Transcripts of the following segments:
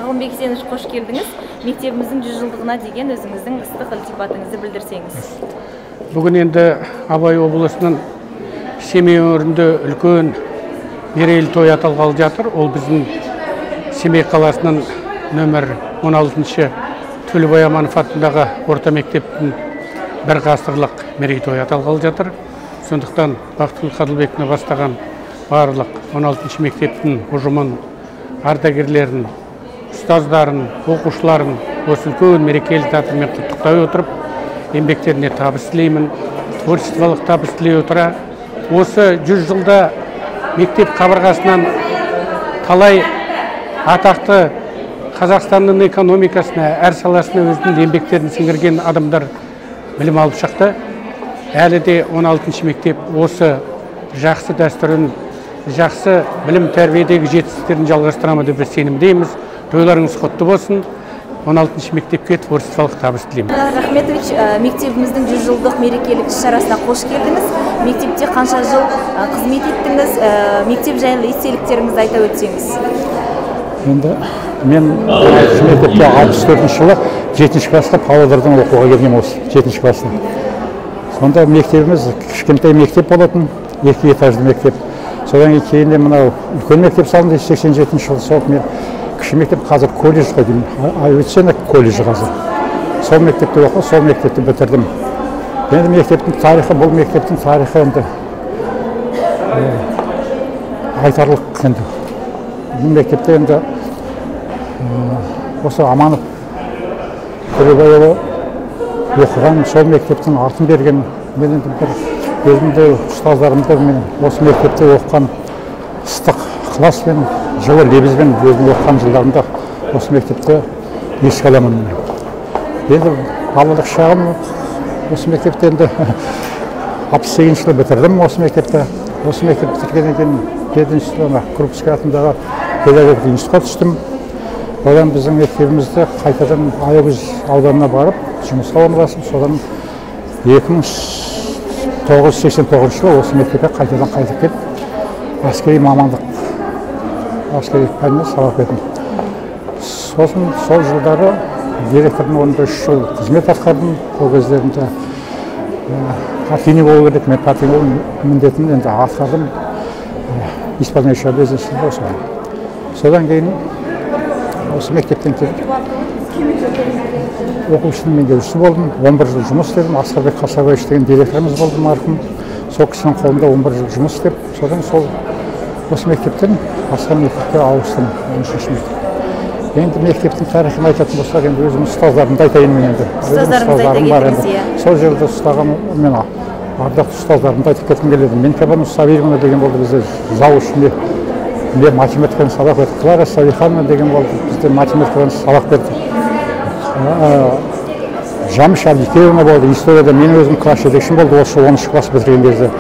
Арғынбек Есенович, қош келдіңіз. Мектебіміздің 100 жылдығына деген өзіңіздің ыстық ілтипатыңызды білдірсеңіз. Бүгін енді Абай облысының Семей өңірінде үлкен мерейлі той аталғалы жатыр. Ол біздің Семей қаласының нөмір 16-шы Төлебай Аманов атындағы орта мектептің бір ғасырлық мерейтой аталғалы жатыр. Сондықтан Бақтығұл Қадылбектің бастаған барлық 16-шы мектептің ұжымын, ардагерлерін, ұстаздарын, оқушыларын осы үлкен мерекелі тартыммен құттықтай отырып, еңбектеріне табыс тілеймін, творчестволық табыс тілей отыра, осы 100 жылда мектеп қабырғасынан талай атақты Қазақстанның экономикасына, әр саласына өзінің еңбектерін сіңірген адамдар білім алып шықты. Әлі де 16-шы мектеп осы жақсы дәстүрін, жақсы білім тәрбиедегі жетістіктерін жалғастырамы деп біз сенімдеміз. Тойларыңыз құтты болсын. 16-шы мектепке творчестволық табыс тілеймін. Рахметович, мектебіміздің 100 жылдық мерекелік іс-шарасына қош келдіңіз. Мектепте қанша жыл қызмет еттіңіз? Мектеп жайлы естеліктеріңізді айта өтсеңіз. Енді мен мектепте 64 жылы 7-ші класста Павлодардан оқуға келгем осы 7-ші класста. Сонда мектебіміз кішкентай мектеп болатын, 2 этажды мектеп. Содан кейін мынау үлкен мектеп салынды 87 жылы. Сол мен кіші мектеп қазір колледжға деймін. Өтсені колледж қазір. Сол мектепте оқып, сол мектепті бітірдім. Енді мектептің тарихы, бұл мектептің тарихы енді айтарлық енді. Бұл мектепте енді осы Аманов Төлебайұлы оқыған, сол мектептің атын берген. Мен енді бір өзімде ұстаздарымды мен осы мектепте оқыған ыстық ықыласпен, жылы лебізбен өзім оқыған жылдарымда осы мектепте еске аламын. Енді балалық шағым осы мектепте енді 68 жылы бітірдім осы мектепте. Осы мектеп бітіргеннен кейін Пединститутына Крупский атындағы педагогикалық институтқа түстім. Одан біздің мектебімізді қайтадан Аягөз ауданына барып, жұмысқа орналасып, содан 1989 жылы осы мектепке қайтадан қайтып келіп, әскери мамандық, әскери пәніне сабақ бердім. Сосын сол жылдары директордың орнында 3 жыл қызмет атқардым. Ол кездерінде партийный болу керек, мен партийный міндетін енді атқардым. Исполняющий обязанности болса. Содан кейін осы мектептен келіп оқушының меңгерушісі болдым. 11 жыл жұмыс істедім. Асқарбек Қасабаевич деген директорымыз болды марқұм. Сол кісінің қолында 11 жыл жұмыс істеп, содан сол осы мектептен басқа мектепке ауыстым. 13-ші мектеп. Енді мектептің тарихын айтатын болсақ, енді өзім ұстаздарымды айтайын мен енді. Ұстаздарымды айта кетіңіз, иә. Сол жерде ұстаған мен ардақты ұстаздарымды айтып кеткім келеді. Мен Кабан Сабировна деген болды бізде завуч, мен математикадан сабақ берді. Клара Савихановна деген болды бізде математикадан сабақ берді. Жамыш Абдикеевна болды, историяда мен өзім класс жетекшім болды, осы 10-шы класс бітірген кезде.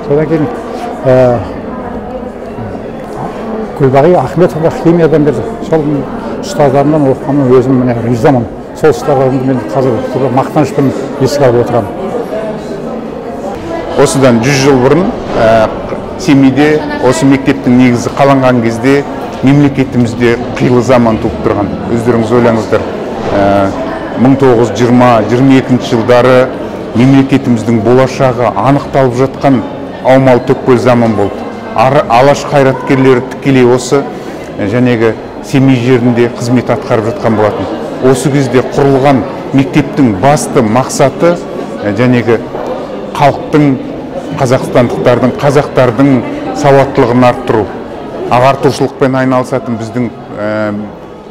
Содан кейін Гүлбағи Ахметова химиядан берді. Сол ұстаздарымнан оқығаннан өзім міне ризамын. Сол ұстаздарымды мен қазір мақтанышпен еске алып отырамын. Осыдан 100 жыл бұрын Семейде осы мектептің негізі қаланған кезде мемлекетімізде қилы заман туып тұрған. Өздеріңіз ойлаңыздар, 1920-22 жылдары мемлекетіміздің болашағы анықталып жатқан аумалы-төкпел заман болды. Алаш қайраткерлері тікелей осы жәнегі Семей жерінде қызмет атқарып жатқан болатын. Осы кезде құрылған мектептің басты мақсаты жәнегі халықтың, қазақстандықтардың, қазақтардың сауаттылығын арттыру. Ағартушылықпен айналысатын біздің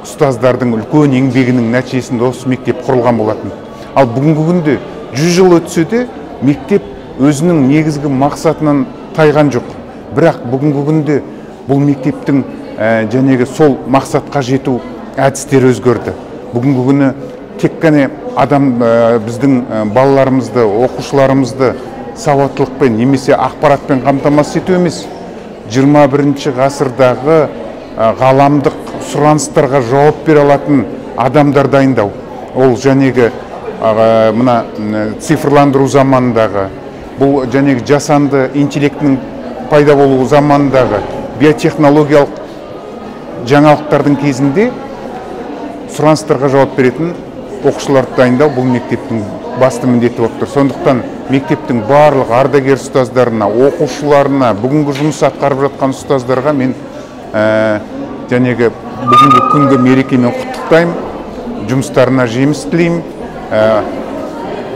ұстаздардың үлкен еңбегінің нәтижесінде осы мектеп құрылған болатын. Ал бүгінгі күнде 100 жыл өтсе де мектеп өзінің негізгі мақсатынан тайған жоқ. Бірақ бүгінгі күнде бұл мектептің жәнегі сол мақсатқа жету әдістері өзгерді. Бүгінгі күні тек қана біздің балаларымызды, оқушыларымызды сауаттылықпен немесе ақпаратпен қамтамасыз ету емес, 21-ші ғасырдағы ғаламдық сұраныстарға жауап бере алатын адамдар дайындау. Ол жәнегі мына цифрландыру заманындағы, бұл жәнегі жасанды интеллектінің пайда болу заманындағы биотехнологиялық жаңалықтардың кезінде сұраныстарға жауап беретін оқушыларды дайындау бұл мектептің басты міндеті болып тұр. Сондықтан мектептің барлық ардагер ұстаздарына, оқушыларына, бүгінгі жұмыс атқарып жатқан ұстаздарға мен жәнегі бүгінгі күнгі мерекемен құттықтаймын, жұмыстарына жеміс тілеймін.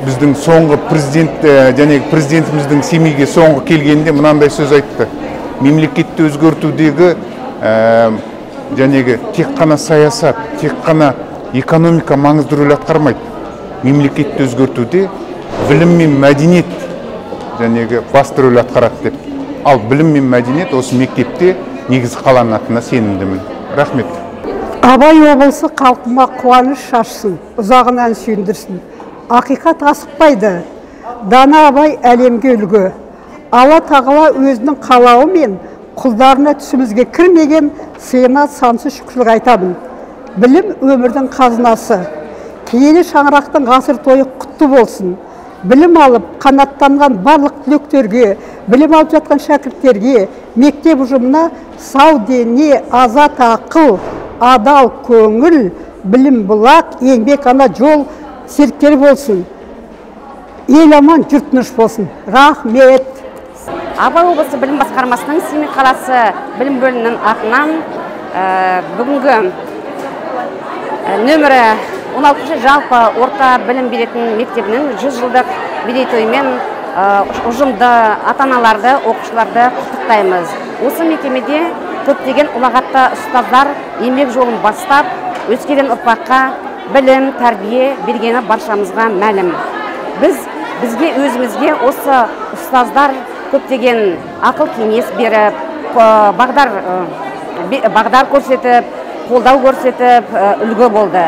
Біздің соңғы президентіміздің Семейге соңғы келгенде мынандай сөз айтты. Мемлекетті өзгертудегі тек қана саясат, тек қана экономика маңызды рөл атқармайды. Мемлекетті өзгертуде білім мен мәдениет басты рөл атқарады деп. Ал білім мен мәдениет осы мектепте негізі қаланатынына сенімдімін. Рахмет. Абай облысы халқыма қуаныш шашсын, ұзағынан сүйіндірсін. Ақиқат асықпайды. Дана Абай әлемге үлгі. Алла тағала өзінің қалауымен құлдарына түсімізге кірмеген сыйына сансыз шүкірлік айтамын. Білім өмірдің қазынасы. Киелі шаңырақтың ғасыр тойы құтты болсын. Білім алып, қанаттанған барлық түлектерге, білім алып жатқан шәкірттерге, мектеп ұжымына сау дене, азат ақыл, адал көңіл, білім бұлақ, еңбек ана жол серіктері болсын. Ел аман, жұрт тыныш болсын. Рахмет. Абай облысы білім басқармасының Семей қаласы білім бөлімінің атынан бүгінгі нөмірі 16 жалпы орта білім беретін мектебінің 100 жылдық мерейтойымен ұжымды, ата-аналарды, оқушыларды құттықтаймыз. Осы мекемеде көптеген ұлағатты ұстаздар еңбек жолын бастап, өскелең ұрпаққа білім, тәрбие бергені баршамызға мәлім. Бізге өзімізге осы ұстаздар көптеген ақыл кеңес беріп, бағдар көрсетіп, қолдау көрсетіп, үлгі болды.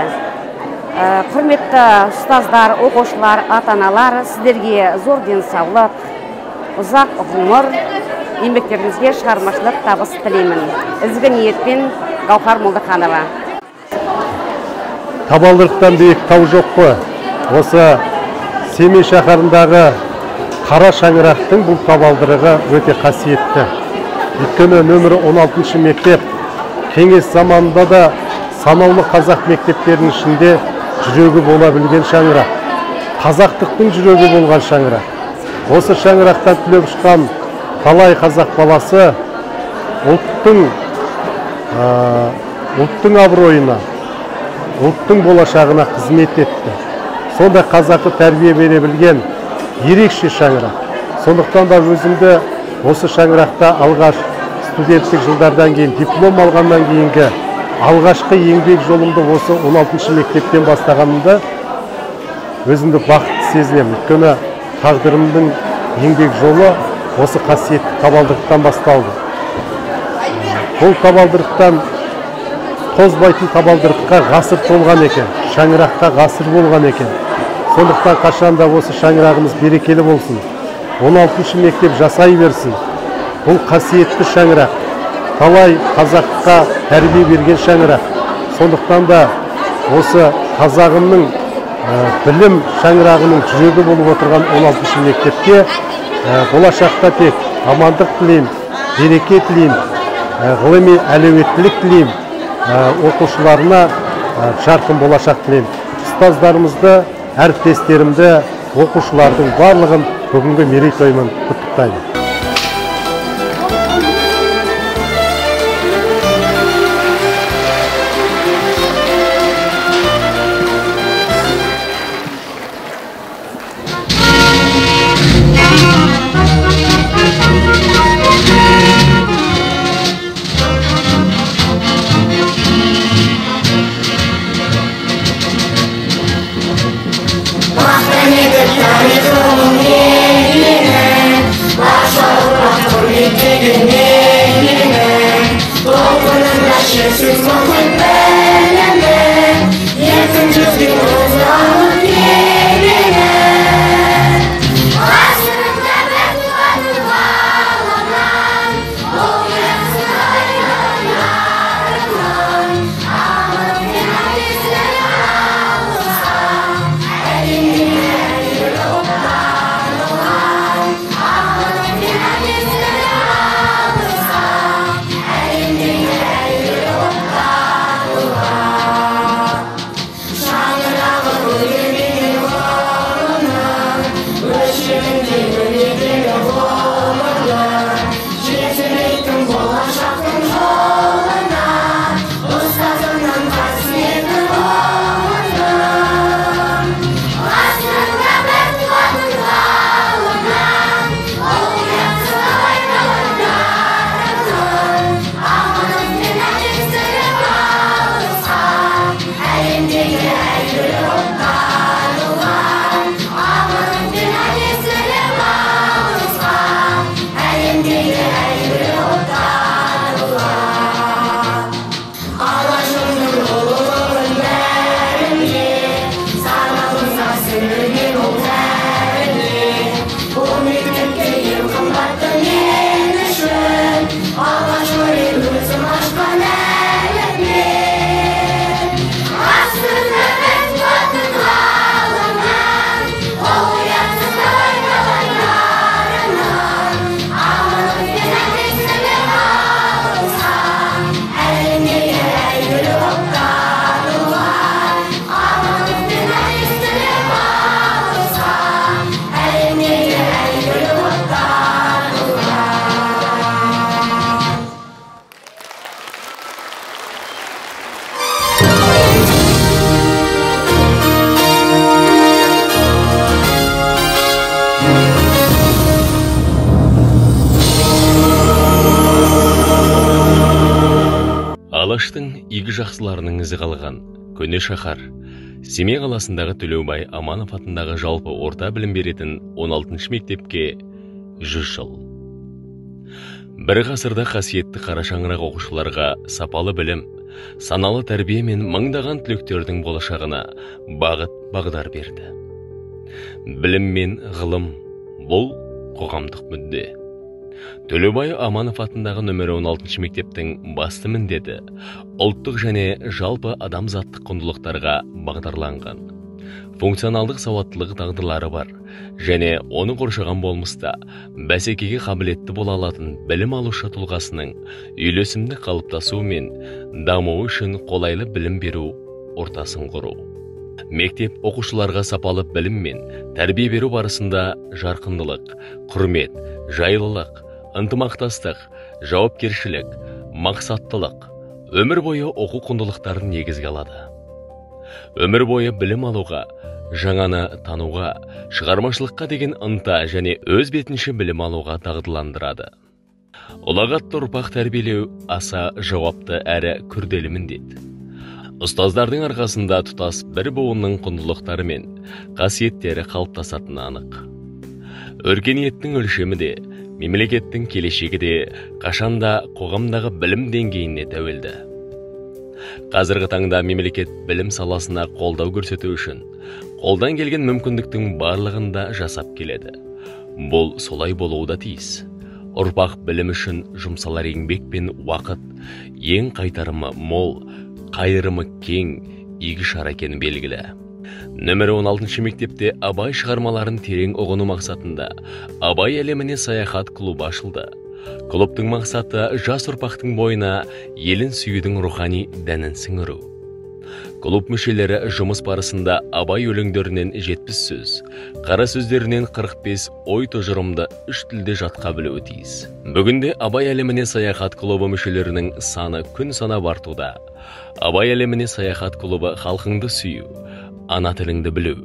Құрметті ұстаздар, оқушылар, ата-аналар, сіздерге зор денсаулық, ұзақ ғұмыр, еңбектеріңізге шығармашылық табыс тілеймін. Ізгі ниетпен, Гаухар Молдаханова. Табалдырықтан биік тау жоқ қой. Осы Семей шаһарындағы қара шаңырақтың бұл табалдырығы өте қасиетті. Өйткені нөмірі 16 мектеп кеңес заманында да санаулы қазақ мектептерінің ішінде жүрегі бола білген шаңырақ. Қазақтықтың жүрегі болған шаңырақ. Осы шаңырақтан түлеп ұшқан талай қазақ баласы ұлттың абыройына, ұлттың болашағына қызмет етті. Сонда қазақы тәрбие бере білген ерекше шаңырақ. Сондықтан да өзімді осы шаңырақта алғаш студенттік жылдардан кейін, диплом алғаннан кейінгі алғашқы еңбек жолымды осы 16 мектептен бастағанымда өзімді бақытты сезінемін. Өйткені тағдырымның еңбек жолы осы қасиетті табалдырықтан басталды. Бұл табалдырықтан тозбайтын табалдырыққа ғасыр толған екен, шаңыраққа ғасыр болған екен. Сондықтан қашанда осы шаңырағымыз берекелі болсын. 16 мектеп жасай берсін. Бұл қасиетті шаңырақ. Талай қазаққа тәрбие берген шаңырақ. Сондықтан да осы қазағымның білім шаңырағының жүрегі болып отырған 16 мектепке болашақта тек амандық тілеймін, береке тілеймін, ғылыми әлеуеттілік тілеймін, оқушыларына жарқын болашақ тілеймін. Ұстаздарымызды, әріптестерімді, оқушылардың барлығын бүгінгі мерейтоймен құттықтаймын. Tarihim elinin başı игі жақсыларының ізі қалған көне шаһар Семей қаласындағы Төлеубай Аманов атындағы жалпы орта білім беретін 16 мектепке 100 жыл. Бір ғасырда қасиетті қара шаңырақ оқушыларға сапалы білім, саналы тәрбие мен мыңдаған түлектердің болашағына бағыт бағдар берді. Білім мен ғылым бұл қоғамдық мүдде. Төлеубай Аманов атындағы нөмірі 16 мектептің басты міндеті ұлттық және жалпы адамзаттық құндылықтарға бағдарланған. Функционалдық сауаттылық дағдылары бар және оны қоршаған болмыста бәсекеге қабілетті бола алатын білім алушы тұлғасының үйлесімді қалыптасуы мен дамуы үшін қолайлы білім беру ортасын құру. Мектеп оқушыларға сапалы білім мен тәрбие беру барысында жарқындылық, құрмет, жайлылық, ынтымақтастық, жауапкершілік, мақсаттылық, өмір бойы оқу құндылықтарын негізге алады. Өмір бойы білім алуға, жаңаны тануға, шығармашылыққа деген ынта және өз бетінше білім алуға дағдыландырады. Ұлағатты ұрпақ тәрбиелеу аса жауапты әрі күрделі міндет. Ұстаздардың арқасында тұтас бір буынның құндылықтары мен қасиеттері қалыптасатыны анық. Өркениеттің өлшемі де, мемлекеттің келешегі де қашанда қоғамдағы білім деңгейіне тәуелді. Қазіргі таңда мемлекет білім саласына қолдау көрсету үшін қолдан келген мүмкіндіктің барлығында жасап келеді. Бұл солай болуы да тиіс. Ұрпақ білім үшін жұмсалар еңбек пен уақыт ең қайтарымы мол, қайырымы кең, игі шара екені белгілі. Нөмірі 16 мектепте Абай шығармаларын терең ұғыну мақсатында Абай әлеміне саяхат клубы ашылды. Клубтың мақсаты жас ұрпақтың бойына елін сүюдің рухани дәнін сіңіру. Клуб мүшелері жұмыс барысында Абай өлеңдерінен 70 сөз, қара сөздерінен 45 ой тұжырымды 3 тілде жатқа білуі тиіс. Бүгінде Абай әлеміне саяхат клубы мүшелерінің саны күн санап артуда. Абай әлеміне саяхат клубы халқыңды сүю, ана тіліңді білу,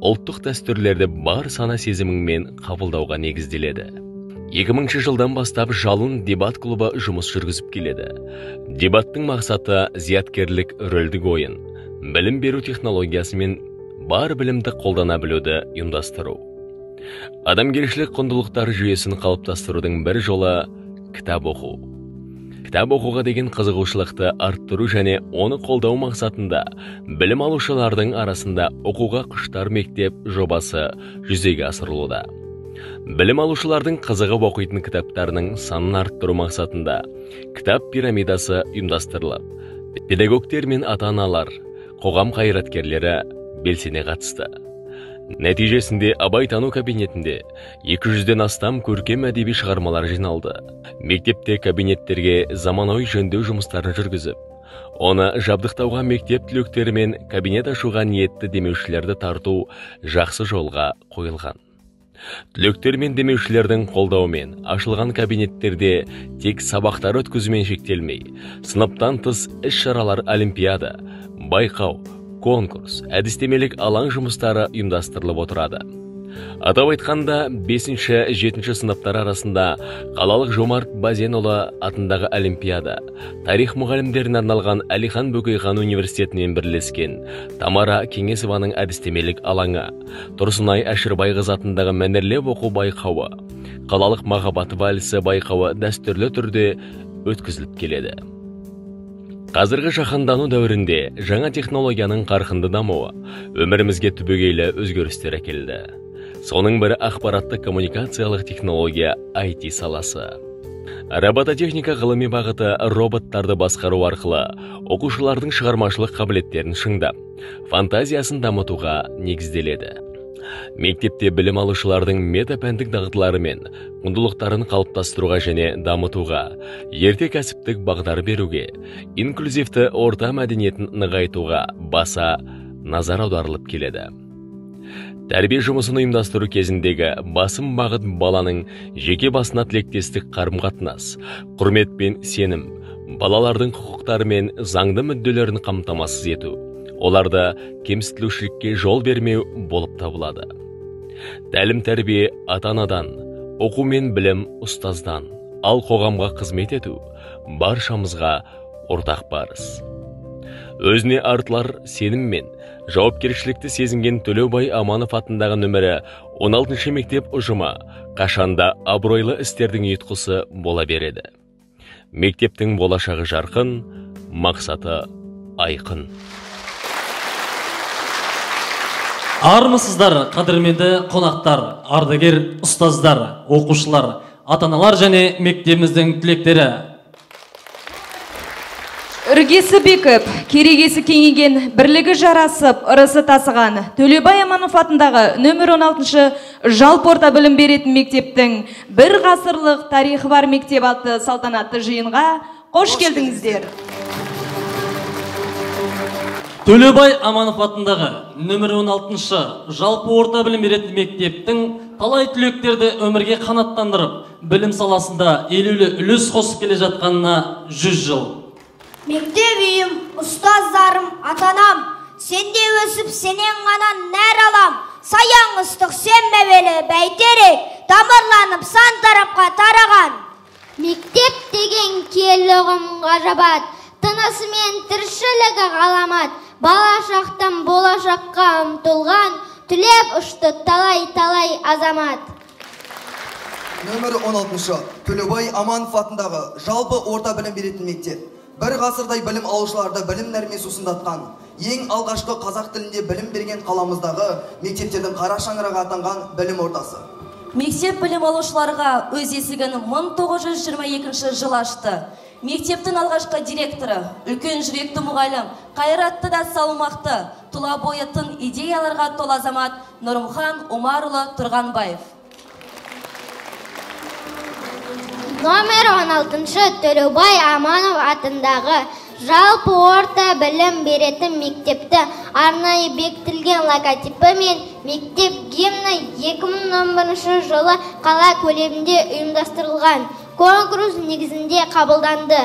ұлттық дәстүрлерді бар сана сезіміңмен қабылдауға негізделеді. 2000 жылдан бастап жалын дебат клубы жұмыс жүргізіп келеді. Дебаттың мақсаты зияткерлік рөлдік ойын, білім беру технологиясы мен бар білімді қолдана білуді ұйымдастыру. Адамгершілік құндылықтар жүйесін қалыптастырудың бір жолы кітап оқу. Кітап оқуға деген қызығушылықты арттыру және оны қолдау мақсатында білім алушылардың арасында оқуға құштар мектеп жобасы жүзеге асырылуда. Білім алушылардың қызығып оқитын кітаптарының санын арттыру мақсатында кітап пирамидасы ұйымдастырылып, педагогтер мен ата-аналар, қоғам қайраткерлері белсене қатысты. Нәтижесінде абайтану кабинетінде 200-ден астам көркем әдеби шығармалар жиналды. Мектепте кабинеттерге заманауи жөндеу жұмыстарын жүргізіп, оны жабдықтауға мектеп түлектері мен кабинет ашуға ниетті демеушілерді тарту жақсы жолға қойылған. Түлектер мен демеушілердің қолдауымен ашылған кабинеттерде тек сабақтар өткізумен шектелмей, сыныптан тыс іс-шаралар, олимпиада, байқау, конкурс, әдістемелік алаң жұмыстары ұйымдастырылып отырады. Атап айтқанда 5-7 сыныптар арасында қалалық Жомарт Базенұлы атындағы олимпиада, тарих мұғалімдеріне арналған Әлихан Бөкейхан университетінен бірлескен Тамара Кеңесованың әдістемелік алаңы, Тұрсынай Әшірбайқызы атындағы мәнерлеп оқу байқауы, қалалық махаббат вальсі байқауы дәстүрлі түрде өткізіліп келеді. Қазіргі жаһандану дәуірінде жаңа технологияның қарқынды дамуы өмірімізге түбегейлі өзгерістер әкелді. Соның бірі ақпаратты коммуникациялық технология IT саласы. Робототехника ғылыми бағыты роботтарды басқару арқылы оқушылардың шығармашылық қабілеттерін шыңдап, фантазиясын дамытуға негізделеді. Мектепте білім алушылардың метапәндік дағдылары мен құндылықтарын қалыптастыруға және дамытуға, ерте кәсіптік бағдар беруге, инклюзивті орта мәдениетін нығайтуға баса назар аударылып келеді. Тәрбие жұмысын ұйымдастыру кезіндегі басым бағыт баланың жеке басына тілектестік қарым-қатынас, құрмет пен сенім, балалардың құқықтары мен заңды мүдделерін қамтамасыз ету, оларды кемсітілушілікке жол бермеу болып табылады. Тәлім-тәрбие ата-анадан, оқу мен білім ұстаздан, ал қоғамға қызмет ету баршамызға ортақ парыз. Өзіне артылар сенім мен жауапкершілікті сезінген Төлеубай Аманов атындағы нөмірі 16 мектеп ұжымы қашанда абыройлы істердің ұйытқысы бола береді. Мектептің болашағы жарқын, мақсаты айқын. Армысыздар, қадірменді қонақтар, ардагер ұстаздар, оқушылар, ата-аналар және мектебіміздің түлектері. Үргесі бекіп, керегесі кеңейген, бірлігі жарасып, ырысы тасыған Төлеубай Аманов атындағы нөмір 16 жалпы орта білім беретін мектептің бір ғасырлық тарихы бар мектеп атты салтанатты жиынға қош келдіңіздер. Төлеубай Аманов атындағы нөмір 16 жалпы орта білім беретін мектептің талай түлектерді өмірге қанаттандырып, білім саласында елеулі үлес қосып келе жатқанына 100 жыл. Мектеп үйім, ұстаздарым, атанам, сенде өсіп, сенен ғана нәр алам. Саяң ыстық сен мәбелі бәйтерек, тамырланып сан тарапқа тараған. Мектеп деген келі ұғым ғажабат, тынысымен тіршілігі ғаламат. Бала шақтан болашаққа ұмтылған, түлеп ұшты талай-талай азамат. Нөмірі 16 Төлеубай Аманов атындағы жалпы орта білім беретін мектеп. Бір ғасырдай білім алушыларды білім нәрмен сусындатқан, ең алғашқы қазақ тілінде білім берген қаламыздағы мектептердің қара шаңырағы атанған білім ордасы. Мектеп білім алушыларға өз есігін 1922 жыл ашты. Мектептің алғашқы директоры, үлкен жүректі мұғалім, қайратты да салмақты, тұла бойы тың идеяларға толы азамат Нұрымхан Омарұлы Тұрғанбаев. Номер 16 Төлеубай Аманов атындағы жалпы орта білім беретін мектепті арнайы бекітілген логотипі мен мектеп гимні 2011 жылы қала көлемінде ұйымдастырылған конкурс негізінде қабылданды.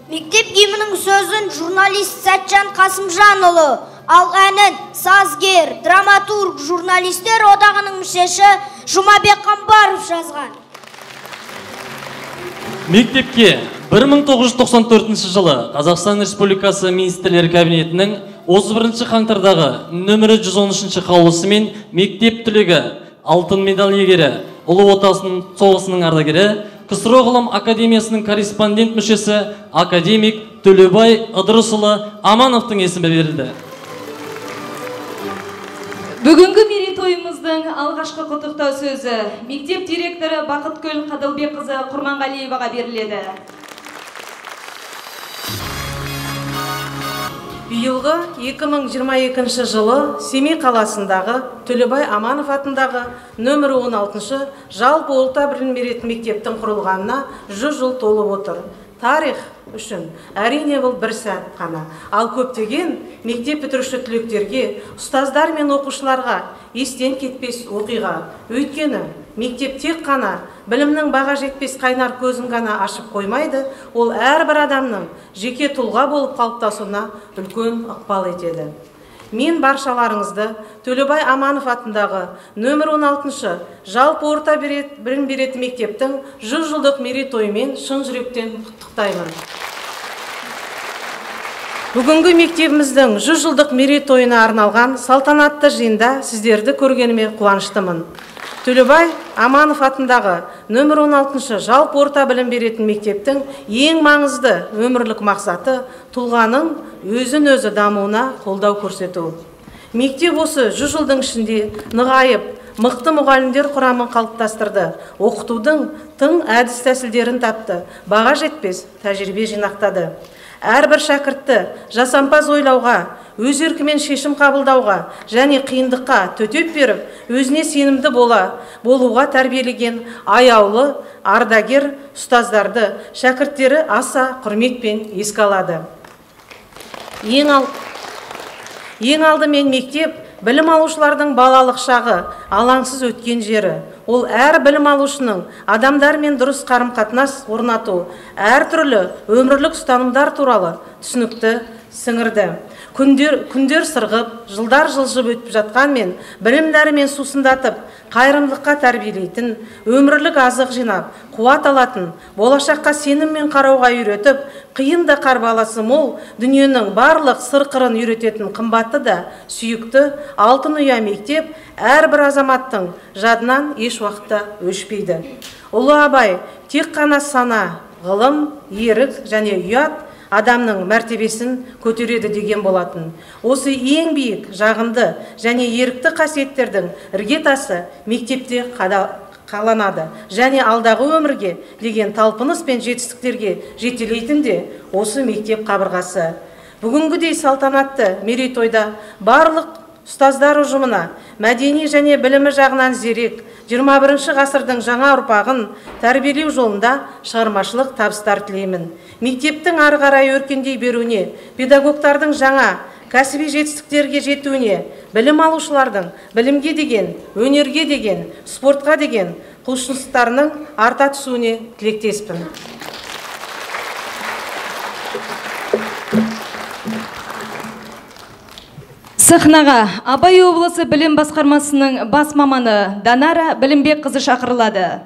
Мектеп гимнінің сөзін журналист Сәтжан Қасымжанұлы, ал әнін сазгер, драматург, журналистер одағының мүшесі Жұмабек Қамбаров жазған. Мектепке 1994 жылы Қазақстан Республикасы Министрлер Кабинетінің 31 қаңтардағы нөмірі 113 қаулысымен мектеп түлегі, алтын медаль иегері, Ұлы Отан соғысының ардагері, КСРО ғылым академиясының корреспондент мүшесі академик Төлеубай Ыдырысұлы Амановтың есімі берілді. Бүгінгі мерейтойымыздың алғашқы құттықтау сөзі мектеп директоры Бақыткүл Қадылбекқызы Құрманғалиеваға беріледі. Биылғы 2022 жылы Семей қаласындағы Төлеубай Аманов атындағы нөмірі 16 жалпы орта білім беретін мектептің құрылғанына 100 жыл толып отыр. Тарих үшін әрине бұл бір сәт қана. Ал көптеген мектеп бітіруші түлектерге, ұстаздар мен оқушыларға естен кетпес оқиға. Өйткені мектеп тек қана білімнің баға жетпес қайнар көзін ғана ашып қоймайды, ол әрбір адамның жеке тұлға болып қалыптасуына үлкен ықпал етеді. Мен баршаларыңызды Төлеубай Аманов атындағы нөмір 16 жалпы орта білім беретін мектептің 100 жылдық мерейтойымен шын жүректен құттықтаймын. Бүгінгі мектебіміздің 100 жылдық мерейтойына арналған салтанатты жиында сіздерді көргеніме қуаныштымын. Төлеубай Аманов атындағы нөмір 16 жалпы орта білім беретін мектептің ең маңызды өмірлік мақсаты тұлғаның өзін-өзі дамуына қолдау көрсету. Мектеп осы 100 жылдың ішінде нығайып, мықты мұғалімдер құрамын қалыптастырды, оқытудың тың әдіс тәсілдерін тапты, баға жетпес тәжірибе жинақтады. Әрбір шәкіртті жасампаз ойлауға, өз еркімен шешім қабылдауға және қиындыққа төтеп беріп, өзіне сенімді болуға тәрбиелеген аяулы, ардагер ұстаздарды шәкірттері аса құрметпен еске алады. Ең алдымен мектеп білім алушылардың балалық шағы, алаңсыз өткен жері. Ол әр білім алушының адамдармен дұрыс қарым-қатынас орнату, әртүрлі өмірлік ұстанымдар туралы түсінікті сіңірді. күндер сырғып, жылдар жылжып өтіп жатқанмен, білім дәрімен сусындатып, қайырымдылыққа тәрбиелейтін, өмірлік азық жинап, қуат алатын, болашаққа сеніммен қарауға үйретіп, қиын да қарбаласы мол, дүниенің барлық сыр-қырын үйрететін қымбатты да сүйікті алтын ұя мектеп әрбір азаматтың жадынан еш уақытта өшпейді. Ұлы Абай тек қана сана, ғылым, ерік және ұят адамның мәртебесін көтереді деген болатын. Осы ең биік, жағымды және ерікті қасиеттердің іргетасы мектепте қаланады. Және алдағы өмірге деген талпыныс пен жетістіктерге жетелейтін де осы мектеп қабырғасы. Бүгінгідей салтанатты мерейтойда барлық ұстаздар ұжымына мәдени және білімі жағынан зерек, 21 ғасырдың жаңа ұрпағын тәрбиелеу жолында шығармашылық табыстар тілеймін. Мектептің ары қарай өркендей беруіне, педагогтардың жаңа кәсіби жетістіктерге жетуіне, білім алушылардың білімге деген, өнерге деген, спортқа деген құлшыныстарының арта түсуіне тілектеспін. Сахнаға Абай облысы білім басқармасының бас маманы Данара Білімбек қызы шақырылады.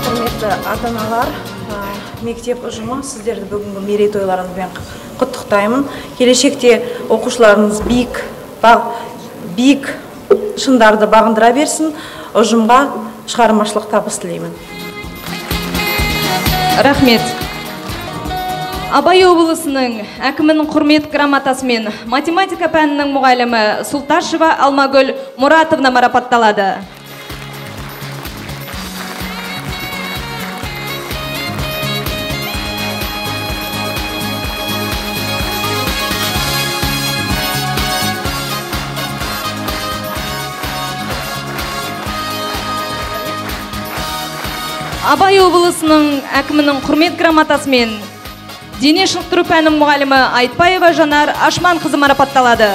Құрметті ата-аналар, мектеп ұжымы, сіздерді бүгінгі мерейтойларыңызбен құттықтаймын. Келешекте оқушыларыңыз биік шыңдарды бағындыра берсін, ұжымға шығармашылық табыс тілеймін. Рахмет. Абай облысының әкімінің құрмет грамотасымен математика пәнінің мұғалімі Сұлташева Алмагүл Мұратовна марапатталады. Абай облысының әкімінің құрмет грамотасымен дене шынықтыру пәнінің мұғалімі Айтбаева Жанар Ашман қызы марапатталады.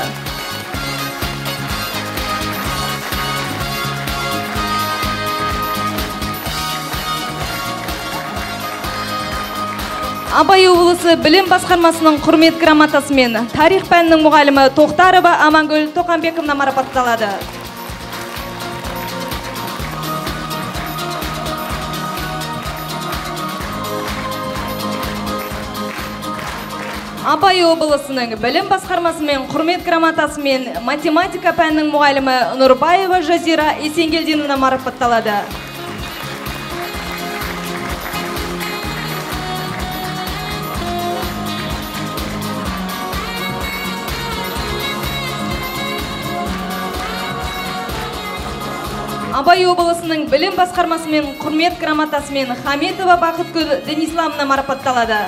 Абай облысы білім басқармасының құрмет грамотасымен тарих пәнінің мұғалімі Тоқтарова Амангүл Тоқанбековна марапатталады. Абай облысының білім басқармасымен құрмет грамотасымен математика пәнінің мұғалімі Нұрбаева Жазира Есенгелдиновна марапатталады. Абай облысының білім басқармасымен құрмет грамотасымен Хаметова Бақытгүл Денисламовна марапатталады.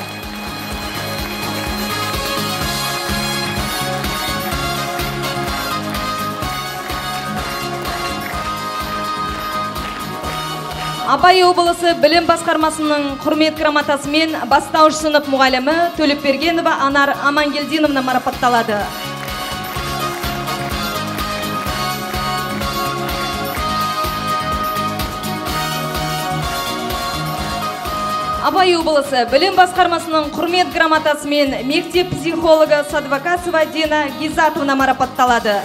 Абай облысы білім басқармасының құрмет грамотасымен бастауыш сынып мұғалімі Төлепбергенова Анар Амангелдиновна марапатталады. Абай облысы білім басқармасының құрмет грамотасымен мектеп психологы Садвакасова Дина Гизатовна марапатталады.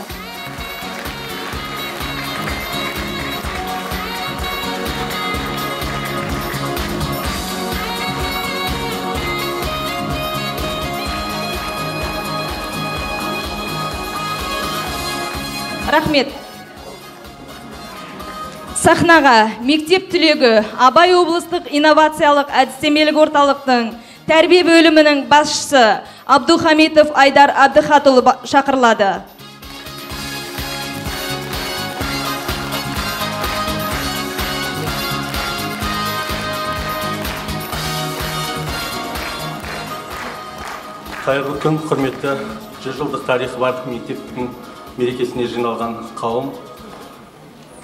Рахмет. Сахнаға мектеп түлегі Абай облыстық инновациялық әдістемелік орталықтың тәрбие бөлімінің басшысы Абдухамитов Айдар Абдыхатұлы шақырылады. Қайырлы күн, құрметті 100 жылдық тарихы бар мектептің мерекесіне жиналған қауым.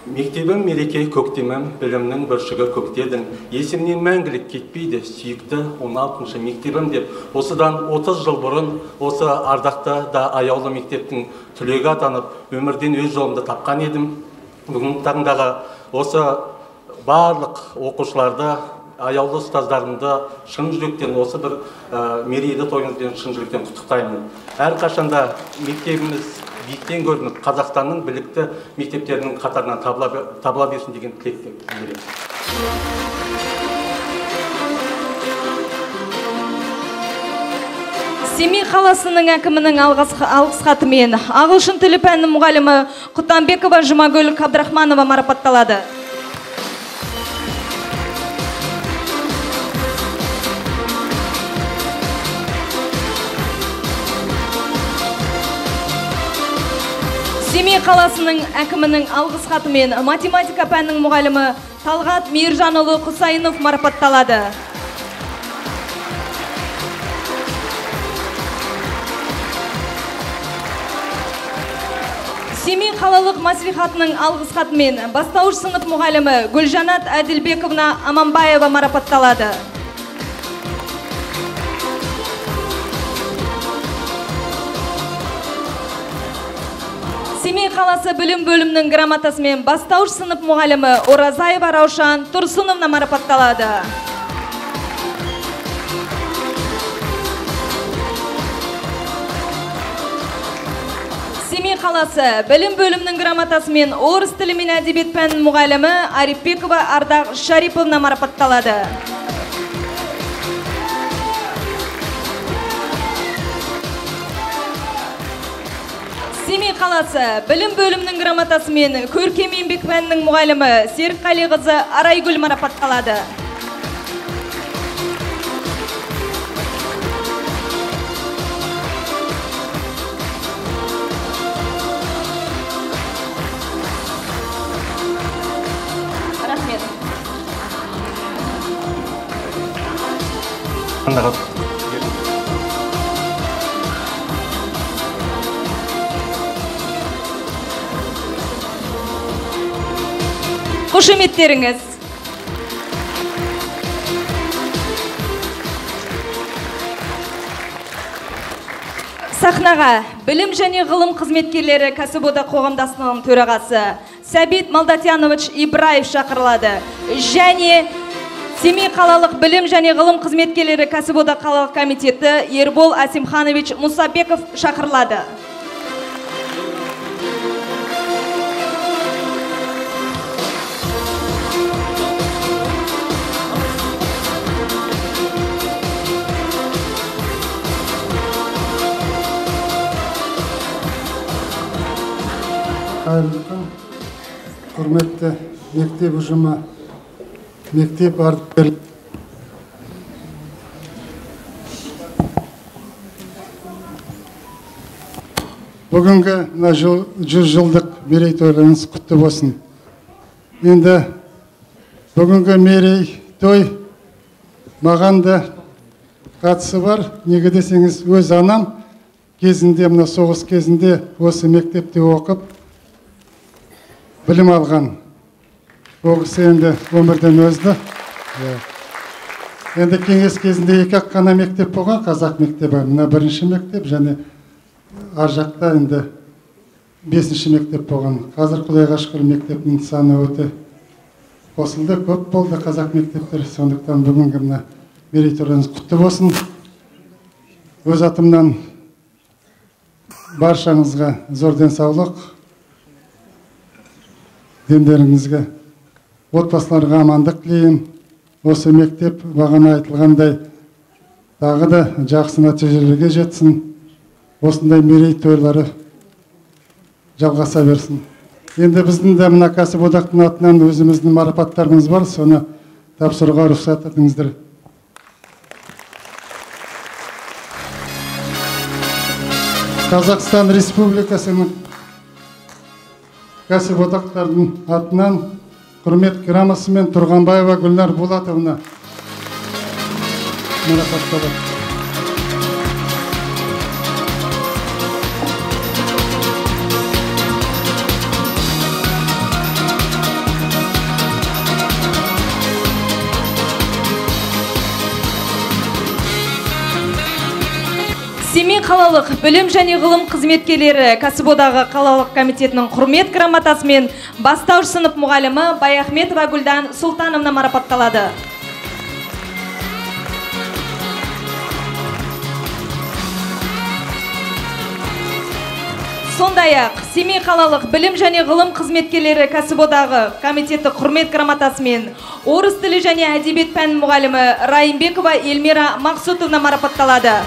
Мектебім мереке көктемім, білімнің бүршігі көктедің. Есімнен мәңгілік кетпейді, сүйікті 16-шы мектебім деп. Осыдан 30 жыл бұрын осы ардақты да аяулы мектептің түлегі атанып, өмірден өз жолымды тапқан едім. Бүгінгі таңдағы осы барлық оқушыларды, аяулы ұстаздарымды шын жүректен осы бір мерейлі тойыңызбен шын жүректен құттықтаймын. Әрқашанда мектебіміз биіктен көрініп, Қазақстанның білікті мектептерінің қатарынан табыла берсін деген тілекті білдіремін. Семей қаласының әкімінің алғыс хатымен ағылшын тілі пәнінің мұғалімі Құтанбекова Жұмагүл Қабдрахманова марапатталады. Семей қаласының әкімінің алғыс хатымен математика пәнінің мұғалімі Талғат Мейіржанұлы Құсайынов марапатталады. Семей қалалық мәслихатының алғыс хатымен бастауыш сынып мұғалімі Гүлжанат Әділбековна Аманбаева марапатталады. Семей қаласы білім бөлімінің грамотасымен бастауыш сынып мұғалімі Оразаева Раушан Тұрсыновна марапатталады. Семей қаласы білім бөлімінің грамотасымен орыс тілі мен әдебиет пәнінің мұғалімі Арипбекова Ардақ Шариповна марапатталады. Семей қаласы білім бөлімінің грамотасымен көркем еңбек пәнінің мұғалімі Серікқалиқызы Арайгүл марапатталады. Рахмет. Қошеметтеріңіз. Сахнаға білім және ғылым қызметкерлері кәсіподақ қоғамдастығының төрағасы Сәбит Малдатянович Ибраев шақырылады. Және Семей қалалық білім және ғылым қызметкерлері кәсіподақ қалалық комитеті Ербол Асимханович Мусабеков шақырылады. Құрметті мектеп ұжымы, мектеп ардагерлері, бүгінгі 100 жылдық мерейтойларыңыз құтты болсын. Енді бүгінгі мерейтой маған да қатысы бар. Неге десеңіз, өз анам кезінде, мына соғыс кезінде осы мектепте оқып білім алған. Ол кісі енді өмірден өзді. Енді кеңес кезінде 2-ақ қана мектеп болған, қазақ мектебі. Мына 1-ші мектеп, және ар жақта енді 5-ші мектеп болған. Қазір Құдайға шүкір мектептің саны өте қосылды, көп болды қазақ мектептер. Сондықтан бүгінгі мына мерейтойыңыз құтты болсын. Өз атымнан баршаңызға зор денсаулық, дендеріңізге, отбасыларға амандық тілеймін. Осы мектеп бағана айтылғандай тағы да жақсы нәтижелерге жетсін. Осындай мерейтойлары жалғаса берсін. Енді біздің де мына кәсіподақтың атынан өзіміздің марапаттарымыз бар, соны тапсыруға рұқсат етіңіздер. Қазақстан Республикасының кәсіподақтардың атынан құрмет грамотасымен Тұрғанбаева Гүлнар Болатовна марапатталады. қалалық білім және ғылым қызметкерлері кәсіподағы қалалық комитетінің құрмет грамотасымен бастауыш сынып мұғалімі Баяхметова Гүлдан Сұлтановна марапатталады. Сондай-ақ Семей қалалық білім және ғылым қызметкерлері кәсіподағы комитеті құрмет грамотасымен орыс тілі және әдебиет пәні мұғалімі Райымбекова Эльмира Мақсутовна марапатталады.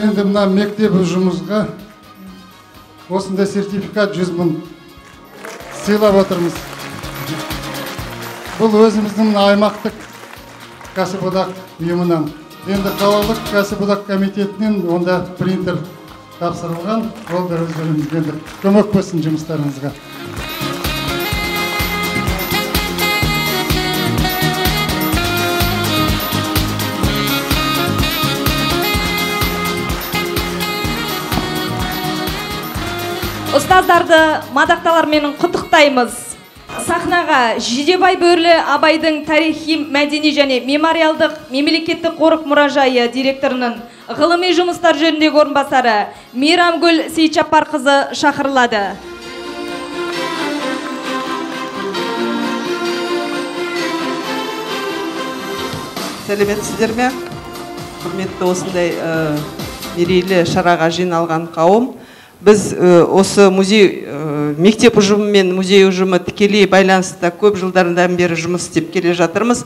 Енді мына мектеп ұжымымызға осындай сертификат 100 000 сыйлап отырмыз. Бұл өзіміздің аймақтық кәсіподақ ұйымынан. Енді қалалық кәсіподақ комитетінен онда принтер тапсырылған. Ол да өздеріңізге енді көмек болсын жұмыстарыңызға. Ұстаздарды мадақталармен құттықтаймыз. Сахнаға Жидебай бөрілі Абайдың тарихи, мәдени және мемориалдық мемлекеттік қорық мұражайы директорының ғылыми жұмыстар жөніндегі орынбасары Мейрамгүл Сейтжаппарқызы шақырылады. Сәлеметсіздер ме? Құрметті осындай мерейлі шараға жиналған қауым. Біз осы музей, мектеп ұжымы мен музей ұжымы тікелей байланыста көп жылдардан бері жұмыс істеп келе жатырмыз.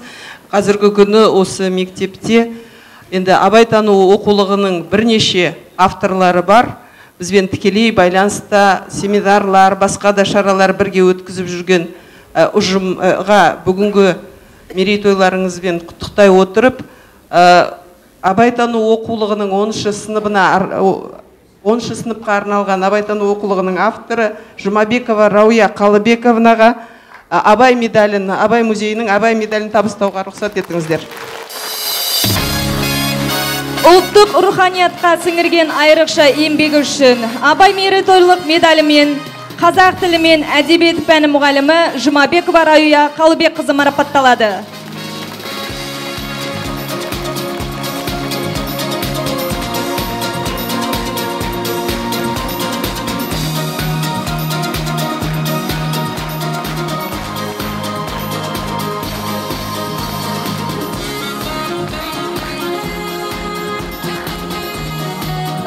Қазіргі күні осы мектепте енді абайтану оқулығының бірнеше авторлары бар. Бізбен тікелей байланыста семинарлар, басқа да шаралар бірге өткізіп жүрген ұжымға бүгінгі мерейтойларыңызбен құттықтай отырып, абайтану оқулығының 10 сыныпқа арналған абайтану оқулығының авторы Жұмабекова Рауия Қалыбековнаға Абай медалін, Абай музейінің Абай медалін табыстауға рұқсат етіңіздер. Ұлттық руханиятқа сіңірген айрықша еңбегі үшін Абай мерейтойлық медалімен қазақ тілі мен әдебиет пәні мұғалімі Жұмабекова Рауия Қалыбекқызы марапатталады.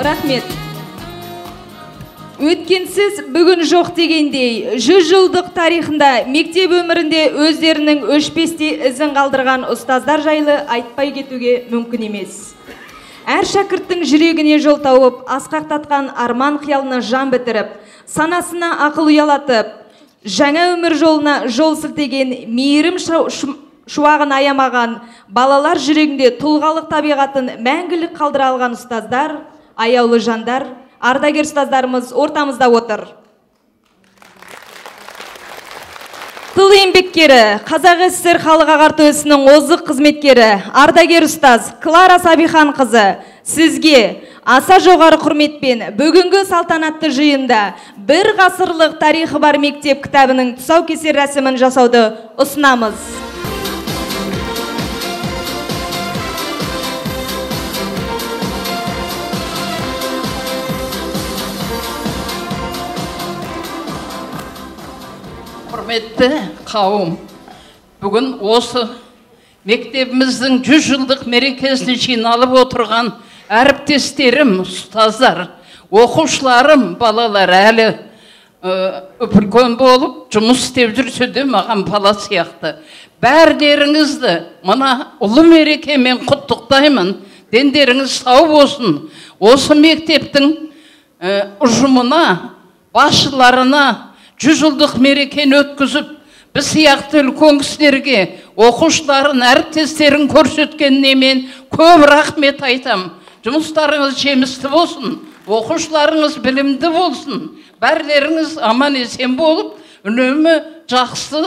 Рахмет. Өткенсіз бүгін жоқ дегендей, 100 жылдық тарихында мектеп өмірінде өздерінің өшпестей ізін қалдырған ұстаздар жайлы айтпай кетуге мүмкін емес. Әр шәкірттің жүрегіне жол тауып, асқақтатқан арман қиялына жан бітіріп, санасына ақыл ұялатып, жаңа өмір жолына жол сілтеген, мейірім шуағын аямаған, балалар жүрегінде тұлғалық табиғатын мәңгілік қалдыра алған ұстаздар, аяулы жандар, ардагер ұстаздарымыз ортамызда отыр. Тыл еңбеккері, Қазақ СССР халық ағарту ісінің озық қызметкері, ардагер ұстаз Клара Сабихан қызы, сізге аса жоғары құрметпен бүгінгі салтанатты жиында бір ғасырлық тарихы бар мектеп кітабының тұсаукесер рәсімін жасауды ұсынамыз. Құрметті қауым, бүгін осы мектебіміздің 100 жылдық мерекесіне жиналып отырған әріптестерім, ұстаздар, оқушыларым, балалар әлі үлкен болып жұмыс істеп жүрсе де маған бала сияқты. Бәрдеріңізді мына ұлы мерекемен құттықтаймын. Дендеріңіз сау болсын. Осы мектептің ұжымына, басшыларына 100 жылдық мерекені өткізіп, біз сияқты үлкен кісілерге, оқушыларын, әріптестерін көрсеткеніне мен көп рахмет айтам. Жұмыстарыңыз жемісті болсын, оқушыларыңыз білімді болсын, бәрлеріңіз аман есен болып, үнемі жақсы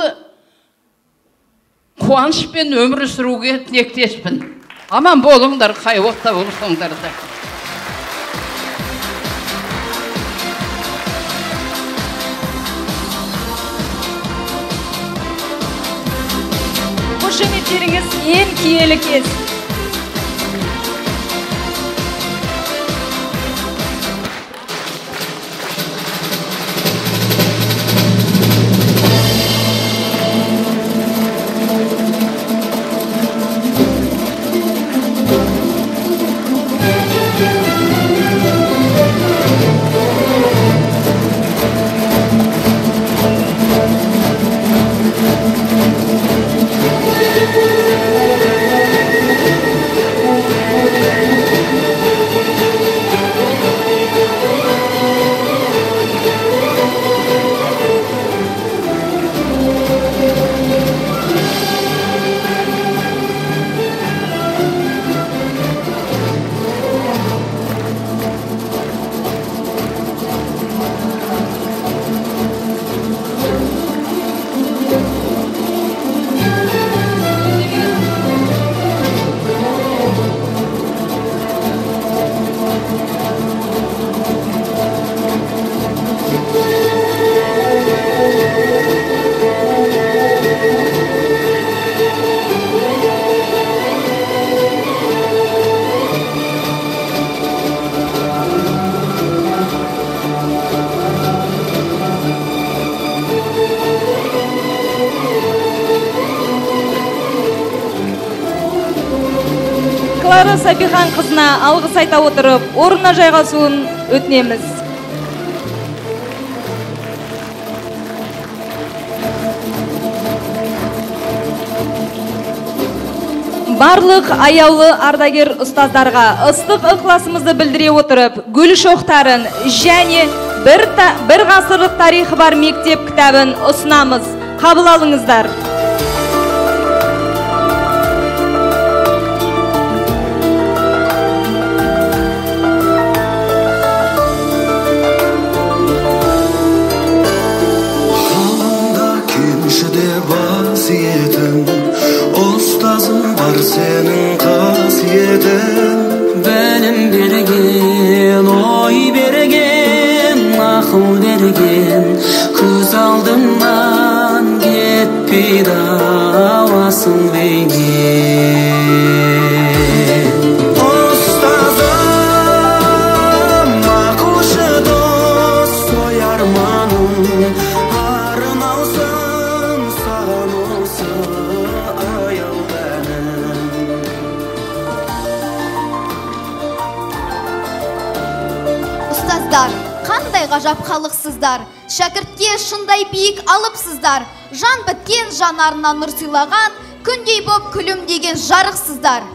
қуанышпен өмір сүруге тілектеспін. Aman bolуңдар, қай уақытта болсаңдар да. Қошеметтеріңіз ең киелі кез. Клара Сабихан қызына алғыс айта отырып, орнына жайғасуын өтінеміз. Барлық аяулы ардагер ұстаздарға ыстық ықыласымызды білдіре отырып, гүл шоқтарын және бір ғасырлық тарихы бар мектеп кітабын ұсынамыз. Қабыл алыңыздар. Var senin kasiyetin, benim bergen, oy bergen, akıl bergen, köz aldımdan gitpi davasın beygen. Ustazım, akışı dost, soyar manım, arın alsın, sağan olsun, ayal қандай ғажап халықсыздар, шәкіртке шындай биік алыпсыздар, жан біткен жанарына нұр сыйлаған, күндей боп күлімдеген жарықсыздар.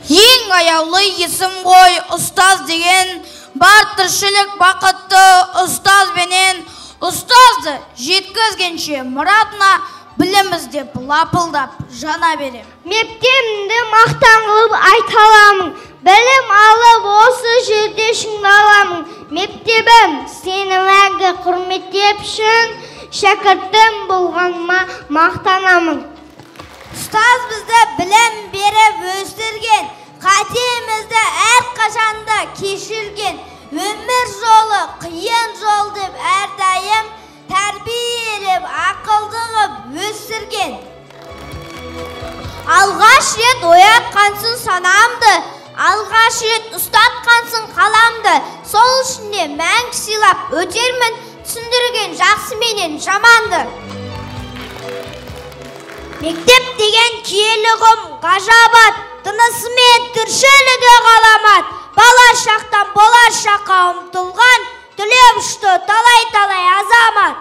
Ең аяулы есім ғой ұстаз деген, бар тіршілік бақытты ұстаз бенен, ұстазды жеткізгенше мұратына білімізде лапылдап жана берем. Мектебімді мақтан қылып айта аламын, білім алып осы жерде шыңдаламын. Мектебім сені мәңгі құрметтеп үшін, шәкіртім болғаныма мақтанамын. Ұстаз бізді білім беріп өсірген, қатемізді әрқашанда кешірген, өмір жолы қиын жол деп әрдайым тәрбиелеп ақылды қып өсірген. Алғаш рет оятқансың санамды, алғаш рет ұстатқансың қаламды, сол үшінде мәңгі сыйлап өтермін, түсіндірген жақсы менен жаманды. Мектеп деген киелі құм ғажабат, тынысымен тіршілігі ғаламат, бала шақтан болашаққа ұмтылған, түлеп ұшты талай-талай азамат.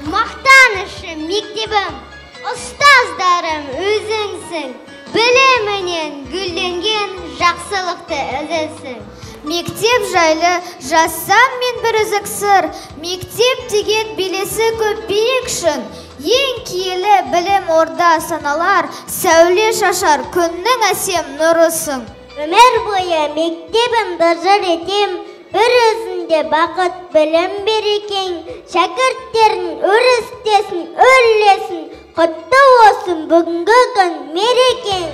Мақтанышым мектебім, ұстаздарым өзіңсің, білімінен гүлденген жақсылықты үзесің. Мектеп жайлы жазсам мен бір үзік сыр, мектеп деген белесі көп биік шын, ең киелі білім орда саналар, сәуле шашар күннің әсем нұрысың. Өмір бойы мектебімді жыр етем, бір өзінде бақыт білім берекең, шәкірттерін өрістесін, өрлесін, Құтты болсын бүгінгі күн мерекең.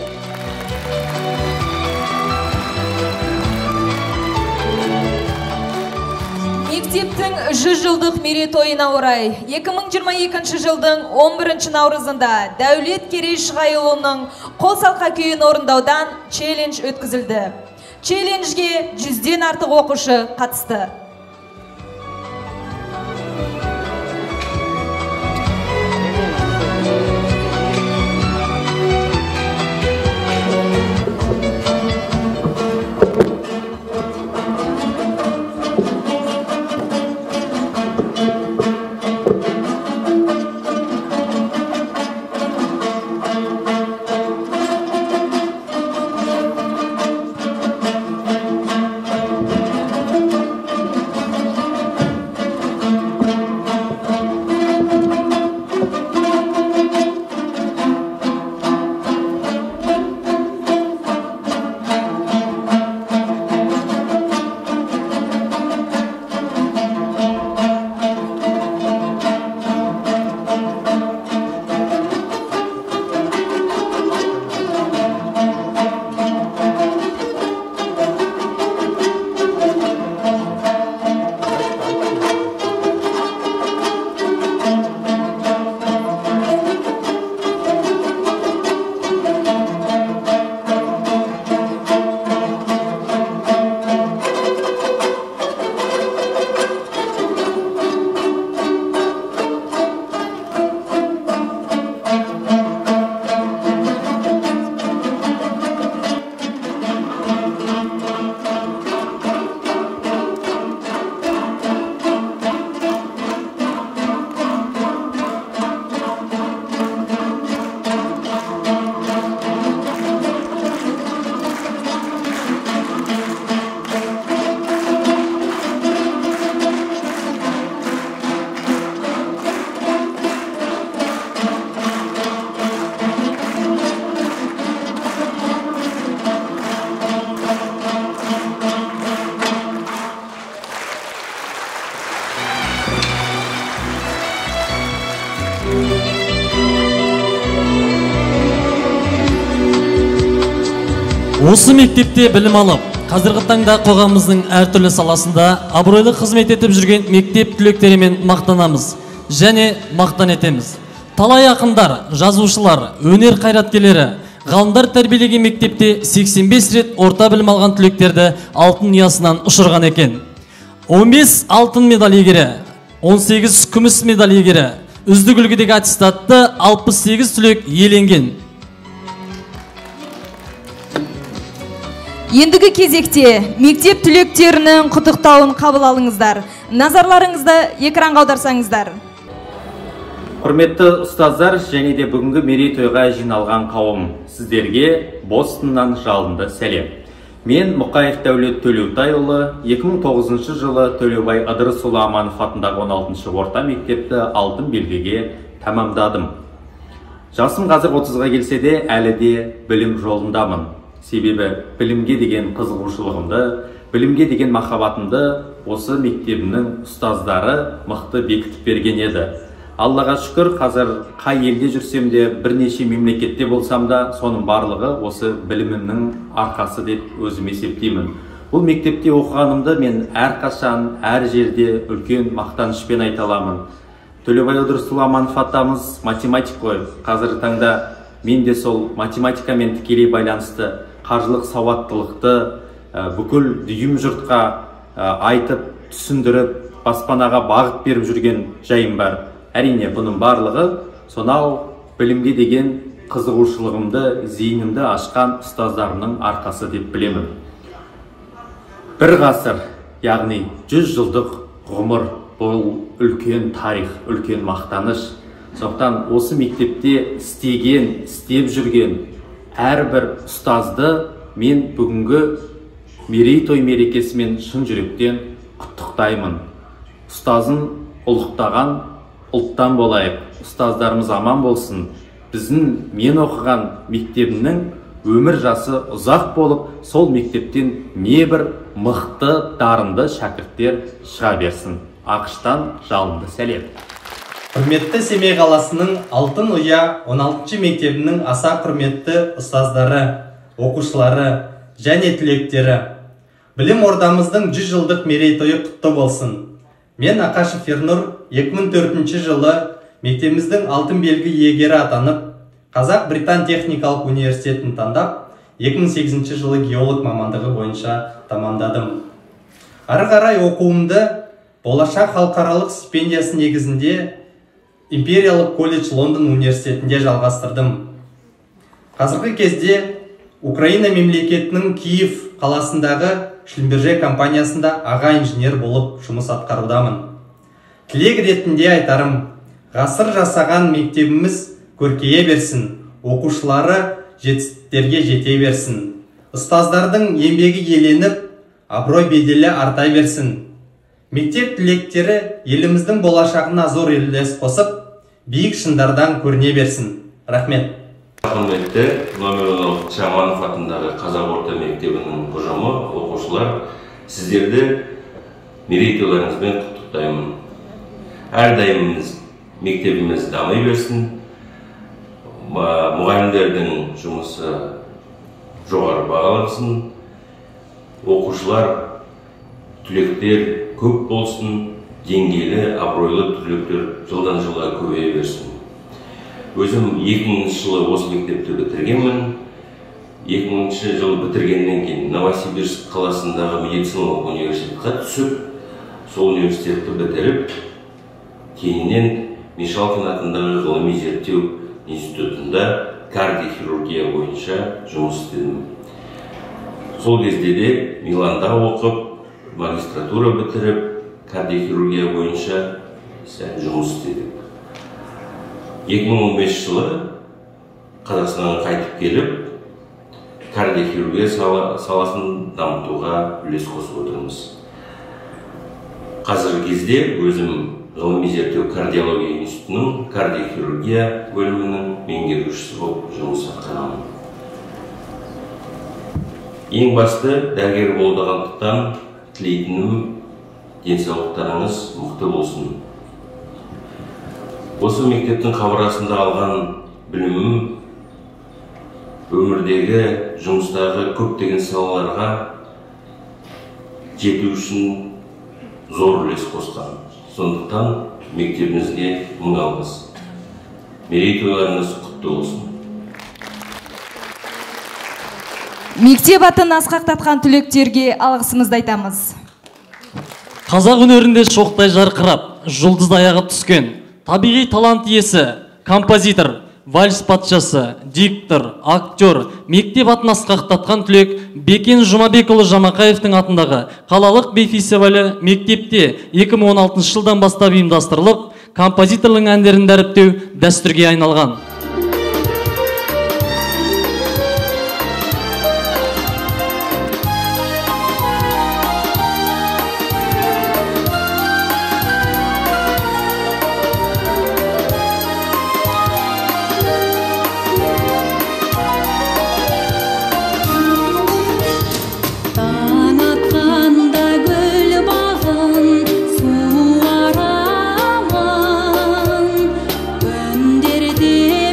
Мектептің 100 жылдық мерейтойына орай 2022 жылдың 11 наурызында Дәулет Керей Шығайұлының қосалқа күйін орындаудан челлендж өткізілді. Челленджге 100-ден артық оқушы қатысты. Осы мектепте білім алып, қазіргі таңда қоғамымыздың әртүрлі саласында абыройлы қызмет етіп жүрген мектеп түлектерімен мақтанамыз және мақтан етеміз. Талай ақындар, жазушылар, өнер қайраткерлері, ғалымдар тәрбиелеген мектепте 85 рет орта білім алған түлектерді алтын ұясынан ұшырған екен. 15 алтын медаль иегері, 18 күміс медаль иегері, үздік үлгідегі аттестатты 68 түлек иеленген. Ендігі кезекте мектеп түлектерінің құттықтауын қабыл алыңыздар. Назарларыңызды экранға аударсаңыздар. Құрметті ұстаздар және де бүгінгі мерейтойға жиналған қауым, сіздерге Бостоннан жалынды сәлем. Мен Мұқаев Дәулет Төлеутайұлы 2009 жылы Төлеубай Ыдырысұлы Аманов атындағы 16-шы орта мектепті алтын белгіге тәмамдадым. Жасым қазір 30-ға келсе де, әлі де білім жолындамын. Себебі білімге деген қызығушылығымды, білімге деген махаббатымды осы мектебімнің ұстаздары мықты бекітіп берген еді. Аллаға шүкір, қазір қай елде жүрсем де, бірнеше мемлекетте болсам да, соның барлығы осы білімімнің арқасы деп өзім есептеймін. Бұл мектепте оқығанымды мен әрқашан, әр жерде үлкен мақтанышпен айта аламын. Төлеубай Ыдырысұлы Аманов атамыз математик қой. Қазіргі таңда мен де сол математикамен тікелей байланысты қаржылық сауаттылықты бүкіл дүйім жұртқа айтып, түсіндіріп, баспанаға бағыт беріп жүрген жайым бар. Әрине, бұның барлығы сонау білімге деген қызығушылығымды, зейінімді ашқан ұстаздарымның арқасы деп білемін. Бір ғасыр, яғни 100 жылдық ғұмыр, бұл үлкен тарих, үлкен мақтаныш. Соқтан осы мектепте істеп жүрген әрбір ұстазды мен бүгінгі мерейтой мерекесімен шын жүректен құттықтаймын. Ұстазын ұлықтаған ұлттан болайық, ұстаздарымыз аман болсын. Мен оқыған мектебімнің өмір жасы ұзақ болып, сол мектептен небір мықты, дарынды шәкірттер шыға берсін. Ақштан жалынды сәлем. Құрметті Семей қаласының Алтын Ұя 16 мектебінің аса құрметті ұстаздары, оқушылары және түлектері. Білім ордамыздың 100 жылдық мерейтойы құтты болсын. Мен Ақашев Ернұр 2004 жылы мектебіміздің алтын белгі иегері атанып, Қазақ-Британ техникалық университетін таңдап, 2008 жылы геолог мамандығы бойынша тамамдадым. Ары қарай оқуымды болашақ халықаралық стипендиясы негізінде Империялық колледж Лондон университетінде жалғастырдым. Қазіргі кезде Украина мемлекетінің Киев қаласындағы Шлюмберже компаниясында аға инженер болып жұмыс атқарудамын. Тілек ретінде айтарым, ғасыр жасаған мектебіміз көркейе берсін, оқушылары жетістіктерге жете берсін. Ұстаздардың еңбегі еленіп, абырой беделі артай берсін. Мектеп түлектері еліміздің болашағына зор үлес қосып, биік шыңдардан көріне берсін. Рахмет. Құрметті номер 16 Аманов атындағы Қазақ орта мектебінің ұжымы, оқушылар, сіздерді мерейтойларыңызбен құттықтаймын. Әрдайым мектебіміз дамай берсін, мұғалімдердің жұмысы жоғары бағалансын, оқушылар, түлектер көп болсын, деңгейлі, абыройлы түлектер жылдан жылға көбейе берсін. Өзім 2000 жылы осы мектепті бітіргенмін. 2000 жылы бітіргеннен кейін Новосибирск қаласындағы медициналық университетқа түсіп, сол университетті бітіріп, кейіннен Мишалкин атындағы ғылыми зерттеу институтында кардиохирургия бойынша жұмыс істедім. Сол кезде де Миланда оқып, магистратура бітіріп, кардиохирургия бойынша жұмыс істедік. 2015 жылы Қазақстанға қайтып келіп, кардиохирургия саласын дамытуға үлес қосып отырмыз. Қазіргі кезде өзім ғылыми зерттеу кардиология институтының кардиохирургия бөлімінің меңгерушісі болып жұмыс атқарамын. Ең басты дәрігер болғандықтан тілейтінім денсаулықтарыңыз мықты болсын. Осы мектептің қабырғасында алған білімім өмірдегі жұмыстағы көптеген салаларға жету үшін зор үлес қосқан. Сондықтан мектебімізге мың алғыс. Мерейтойларыңыз құтты болсын. Мектеп атын асқақтатқан түлектерге алғысымызды айтамыз. Қазақ өнерінде шоқтай жарқырап, жұлдыз аяғы түскен табиғи талант иесі, композитор, вальс патшасы, диктор, актер, мектеп атын асқақтатқан түлек Бекен Жұмабекұлы Жамақаевтың атындағы қалалық би фестивалі мектепте 2016 жылдан бастап ұйымдастырылып, композиторлың әндерін дәріптеу дәстүрге айналған. There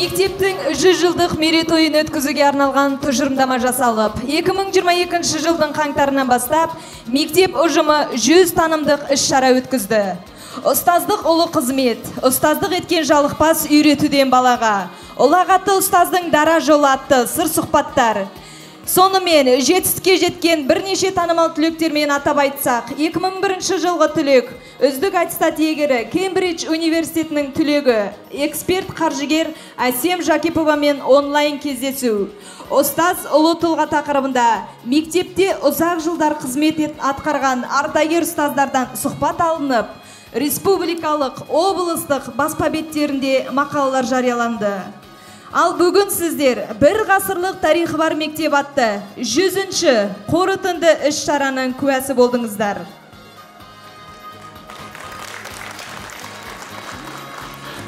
мектептің 100 жылдық мерейтойын өткізуге арналған тұжырымдама жасалып, 2022 жылдың қаңтарынан бастап мектеп ұжымы 100 танымдық іс-шара өткізді. Ұстаздық ұлы қызмет, ұстаздық еткен жалықпас үйретуден балаға, ұлағатты ұстаздың дара жолы атты сыр сұхбаттар. Сонымен жетістікке жеткен бірнеше танымал түлектермен атап айтсақ, 2001 жылғы түлек, үздік аттестат иегері Кембридж университетінің түлегі, эксперт қаржыгер Әсем Жакиповамен онлайн кездесу. Ұстаз ұлы тұлға тақырыбында мектепте ұзақ жылдар қызмет атқарған ардагер ұстаздардан сұхбат алынып, республикалық, облыстық баспа беттерінде мақалалар жарияланды. Ал бүгін сіздер бір ғасырлық тарихы бар мектеп атты 100-ші қорытынды іс-шараның куәсі болдыңыздар.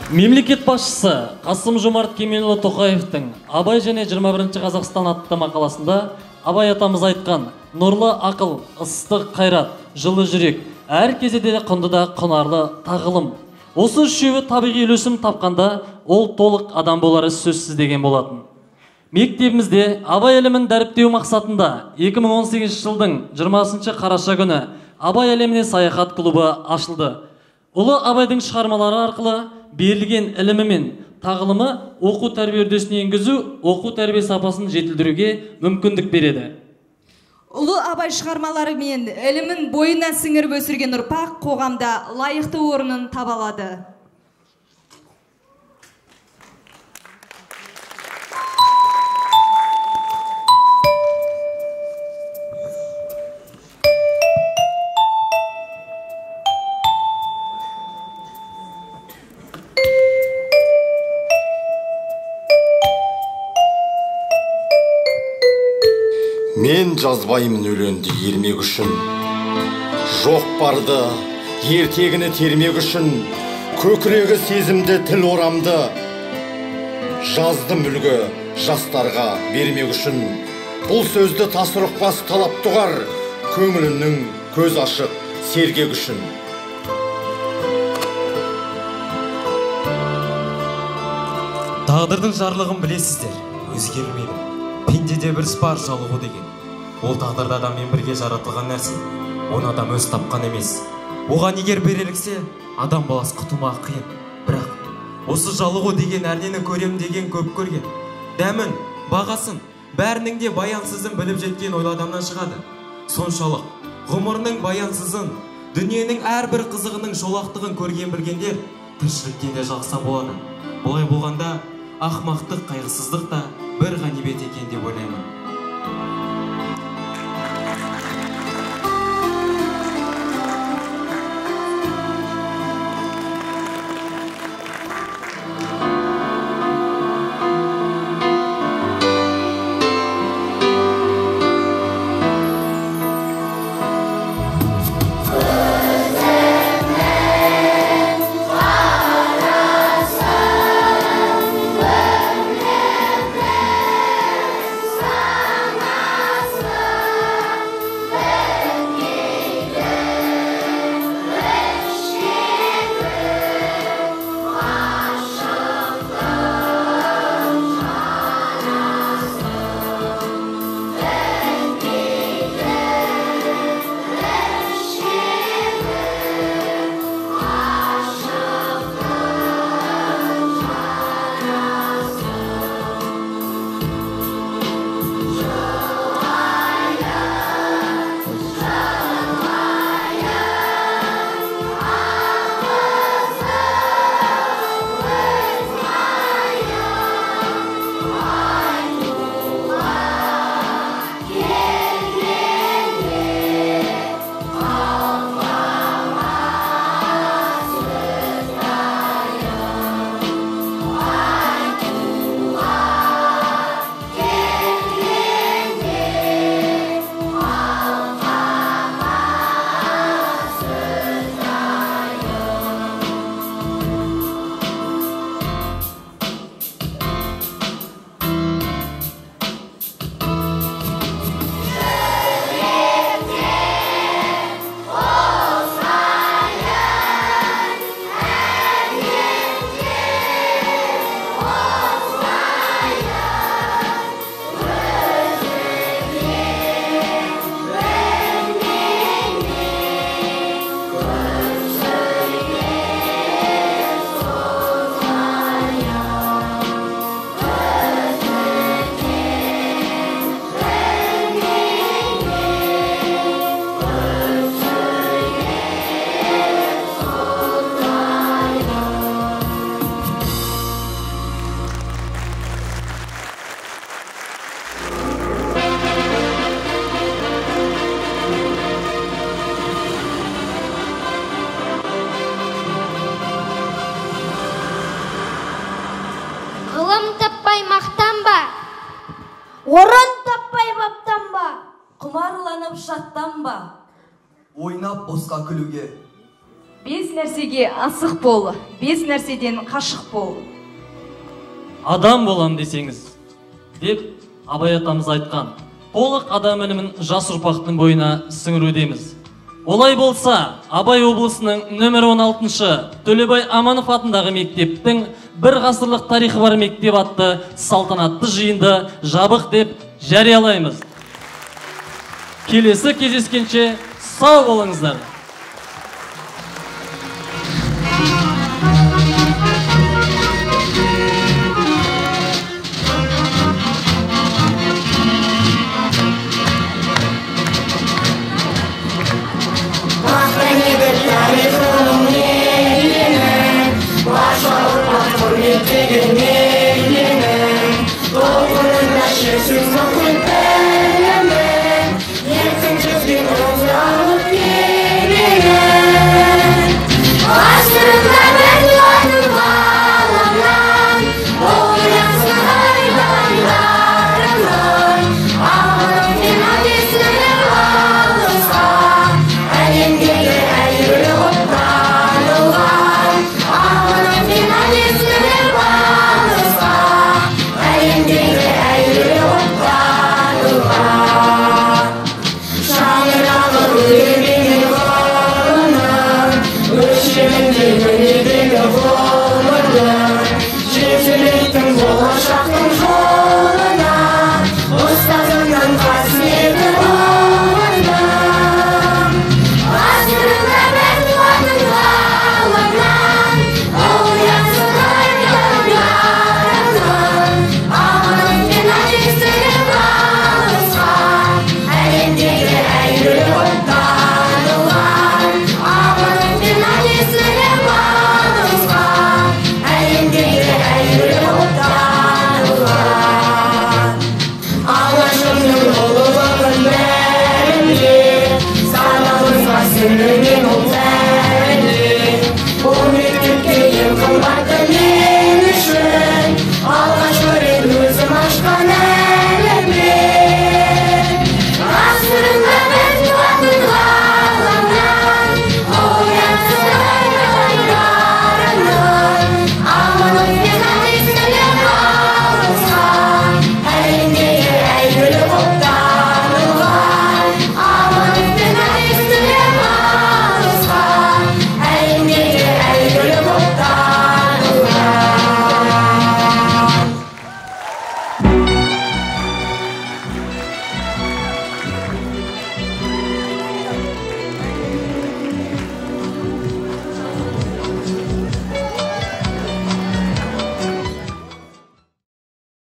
Мемлекет басшысы Қасым-Жомарт Кемелұлы Тоқаевтың Абай және 21-ші Қазақстан атты мақаласында Абай атамыз айтқан нұрлы ақыл, ыстық қайрат, жылы жүрек, әр кезеде құнды да құнарлы тағылым. Осы үшеуі табиғи үйлесім тапқанда ол толық адам болары сөзсіз деген болатын. Мектебімізде Абай әлемін дәріптеу мақсатында 2018 жылдың 20 қараша күні Абай әлеміне саяхат клубы ашылды. Ұлы Абайдың шығармалары арқылы берілген ілімі мен тағылымы оқу тәрбие үрдісіне енгізу, оқу тәрбие сапасын жетілдіруге мүмкіндік береді. Ұлы Абай шығармалары мен ілімін бойына сіңіріп өсірген ұрпақ қоғамда лайықты орнын таба алады. Мен жазбаймын өленді ермек үшін, жоқ барды ертегіні термек үшін, көкірегі сезімді тіл орамды, жаздым үлгі жастарға бермек үшін, бұл сөзді тасырықпас талап тұғар, көңілінің көз ашық сергек үшін. Тағдырдың жарлығын білесіздер, өзгермейді. Пендеде бір бар жалығу деген. Ол тағдырда адаммен бірге жаратылған нәрсе. Оны адам өз тапқан емес. Оған егер беріліксе, адам баласы құтылмақ қиын. Бірақ осы жалығу деген әрнені көрем деген көп көрген. Дәмін, бағасын, бәрінің де баянсызын біліп жеткен ойлы адамнан шығады. Соншалық ғұмырының баянсызын, дүниенің әрбір қызығының шолақтығын көрген білгендер тіршіліктен де жақса болады. Бұлай болғанда ақмақтық, қайғысыздық та бір ғанибет екен деп ойлаймын. Sa ғылым таппай мақтанба, орын таппай баптанба, құмарланып шаттанба, ойнап босқа күлуге. 5 нәрсеге асық бол, 5 нәрседен қашық бол. Адам болам десеңіз, деп Абай атамыз айтқан, толық адам ілімін жас ұрпақтың бойына сіңірудеміз. Олай болса, Абай облысының нөмір 16-шы Төлебай Аманов атындағы мектептің бір ғасырлық тарихы бар мектеп атты салтанатты жиынды жабық деп жариялаймыз. Келесі кездескенше сау болыңыздар. Tarihim yerine, başa ұрпақ құрметтегенде